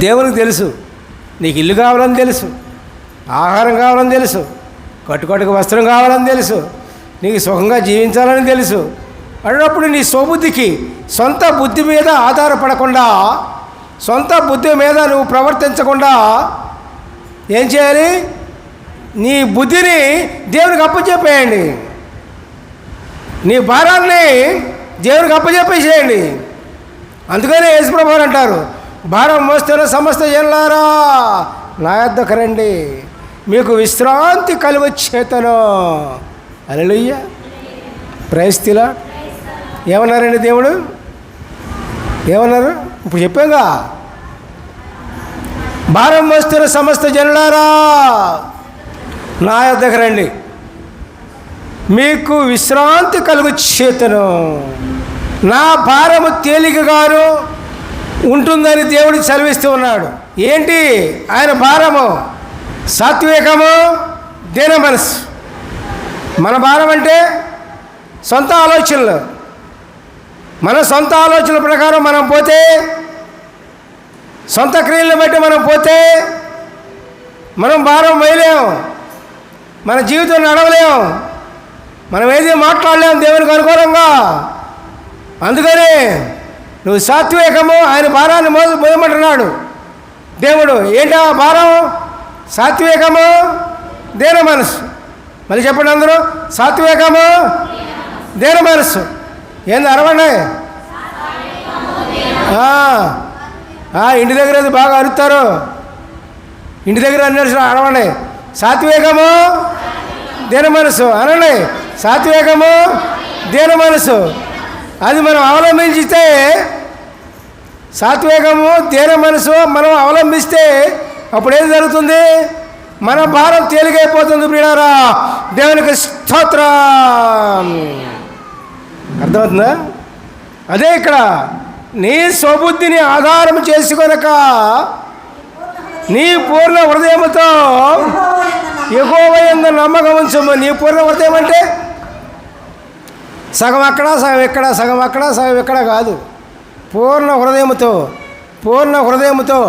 దేవునికి తెలుసు నీకు ఇల్లు కావాలని తెలుసు, ఆహారం కావాలని తెలుసు, కట్టుకట్టుకు వస్త్రం కావాలని తెలుసు, నీకు సుఖంగా జీవించాలని తెలుసు. అన్నప్పుడు నీ స్వబుద్ధికి సొంత బుద్ధి మీద ఆధారపడకుండా, సొంత బుద్ధి మీద నువ్వు ప్రవర్తించకుండా ఏం చేయాలి? నీ బుద్ధిని దేవునికి అప్పచెప్పేయండి. నీ భారాన్ని దేవునికి అప్పచెప్పేసేయండి. అందుకనే యేసుప్రభు వారు అంటారు, భారం మోస్తున్న సమస్త జనులారా నా యొద్దకు రండి, మీకు విశ్రాంతి కలుగచేతను. హల్లెలూయా, ప్రైజ్ ది లార్డ్. ఏమన్నారండి దేవుడు? ఏమన్నారు? ఇప్పుడు చెప్పాగా, భారం మోస్తున్న సమస్త జనులారా నా యొద్దకు రండి, మీకు విశ్రాంతి కలుగచేతను. నా భారము తేలికగాను ఉంటుందని దేవుడు సెలవిస్తూ ఉన్నాడు. ఏంటి ఆయన భారము? సాత్వికము, దీన మనసు. మన భారం అంటే సొంత ఆలోచనలు. మన సొంత ఆలోచనల ప్రకారం మనం పోతే, సొంత క్రియలను బట్టి మనం పోతే మనం భారం వేయలేము, మన జీవితం నడవలేము, మనం ఏది మాట్లాడలేము దేవునికి అనుకూలంగా. అందుకని నువ్వు సాత్వికము, ఆయన భారాన్ని మోయమంటున్నాడు దేవుడు. ఏంటి ఆ భారం? సాత్వికము, దీన మనసు. మళ్ళీ చెప్పండి అందరూ, సాత్వికము, దీన మనసు. ఏంది అరవండి? ఇంటి దగ్గర అది బాగా అరుస్తారు. ఇంటి దగ్గర అన్నీ అరవండి. సాత్వికము, దీన మనసు అనండి. సాత్వికము, దీన మనసు. అది మనం అవలంబించితే, సాత్వికము, దీన మనసు మనం అవలంబిస్తే అప్పుడు ఏం జరుగుతుంది? మన భారం తేలికైపోతుంది. ప్రియులారా, దేవునికి స్తోత్రం. అర్థమవుతుందా? అదే ఇక్కడ నీ స్వబుద్ధిని ఆధారం చేసుకొనక నీ పూర్ణ హృదయముతో యెహోవా యందు నమ్మకం ఉంచుము. నీ పూర్ణ హృదయం అంటే సగం అక్కడ, సగం ఇక్కడ, సగం అక్కడ, సగం ఇక్కడ కాదు. పూర్ణ హృదయముతో, పూర్ణ హృదయముతో,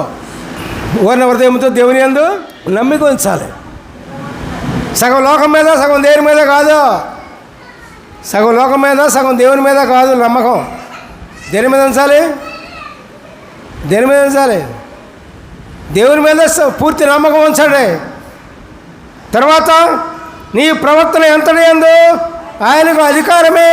పూర్ణ హృదయముతో దేవుని యందు నమ్మిక ఉంచాలి. సగం లోకం మీద, సగం దేవుని మీద కాదు. సగం లోకం మీద, సగం దేవుని మీద కాదు నమ్మకం. దేని మీద ఉంచాలి? దేని మీద ఉంచాలి? దేవుని మీద పూర్తి నమ్మకం ఉంచండి. తర్వాత నీ ప్రవర్తన ఎంతటి యందు ఆయనకు అధికారమే.